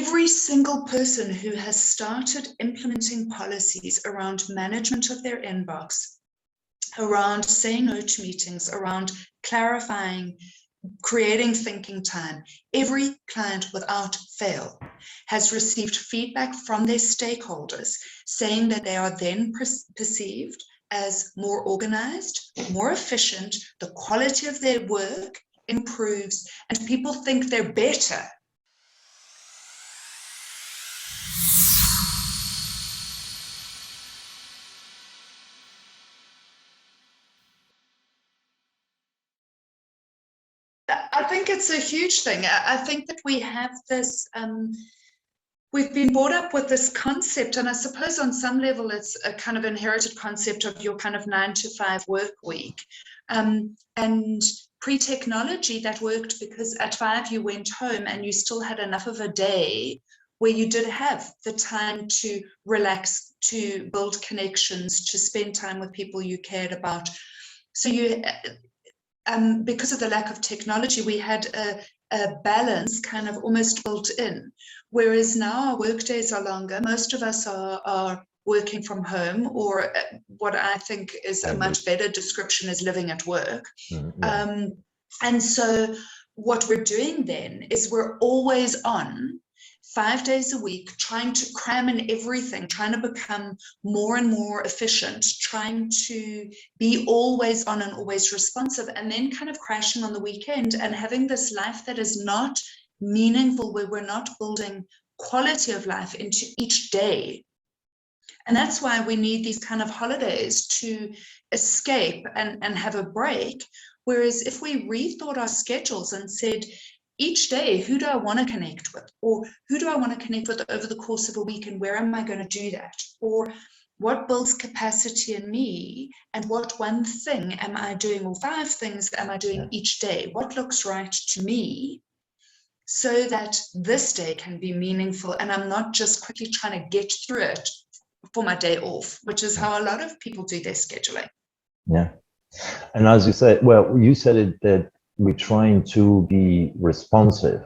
Every single person who has started implementing policies around management of their inbox, around saying no to meetings, around clarifying, creating thinking time, every client without fail has received feedback from their stakeholders saying that they are then perceived as more organized, more efficient, the quality of their work improves, and people think they're better. I think it's a huge thing. I think that we have this, we've been brought up with this concept, and I suppose on some level it's a kind of inherited concept of your kind of 9-to-5 work week. And pre-technology that worked because at 5 you went home and you still had enough of a day where you did have the time to relax, to build connections, to spend time with people you cared about. So you... because of the lack of technology, we had a balance kind of almost built in, whereas now our work days are longer. Most of us are working from home, or what I think is a much better description is living at work. Yeah. And so what we're doing then is we're always on 5 days a week, trying to cram in everything, trying to become more and more efficient, trying to be always on and always responsive, and then kind of crashing on the weekend and having this life that is not meaningful, where we're not building quality of life into each day. And that's why we need these kind of holidays to escape and have a break. Whereas if we rethought our schedules and said, each day, who do I want to connect with? Or who do I want to connect with over the course of a week, and where am I going to do that? Or what builds capacity in me, and what one thing am I doing, or 5 things am I doing each day? What looks right to me, so that this day can be meaningful and I'm not just quickly trying to get through it for my day off, which is how a lot of people do their scheduling. Yeah. And as you said, well, you said it that we're trying to be responsive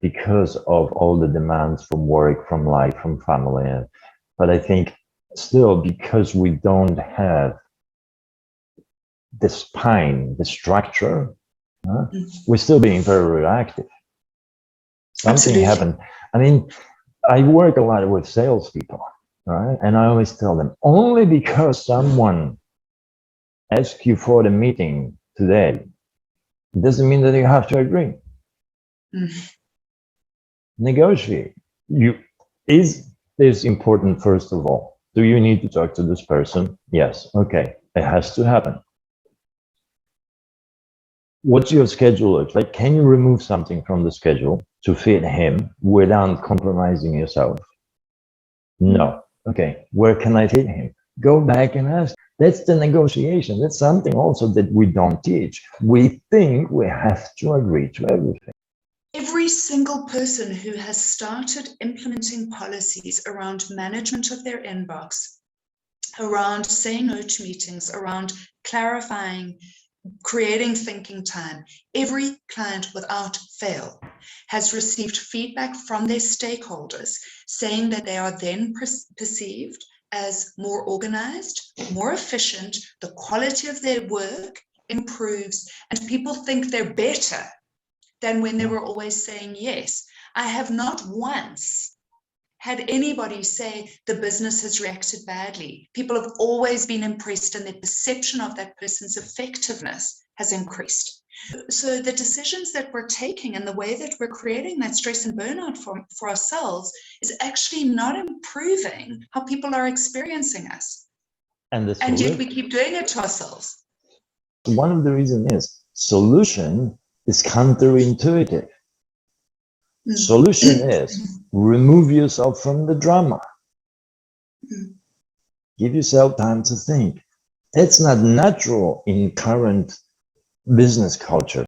because of all the demands from work, from life, from family. But I think still, because we don't have the spine, the structure, we're still being very reactive. Something happened. I mean, I work a lot with salespeople, right? And I always tell them, only because someone asks you for the meeting today, it doesn't mean that you have to agree. Negotiate. Is this important, first of all? Do you need to talk to this person? Yes. Okay. It has to happen. What's your schedule look like? Can you remove something from the schedule to fit him without compromising yourself? No. Okay. Where can I fit him? Go back and ask. That's the negotiation. That's something also that we don't teach. We think we have to agree to everything. Every single person who has started implementing policies around management of their inbox, around saying no to meetings, around clarifying, creating thinking time, every client without fail has received feedback from their stakeholders saying that they are then perceived as more organized, more efficient, the quality of their work improves, and people think they're better than when they were always saying yes. I have not once had anybody say the business has reacted badly. People have always been impressed, and their perception of that person's effectiveness has increased. So the decisions that we're taking and the way that we're creating that stress and burnout for ourselves is actually not improving how people are experiencing us. And yet we keep doing it to ourselves. One of the reasons is solution is counterintuitive. Solution is remove yourself from the drama. Give yourself time to think. That's not natural in current business culture.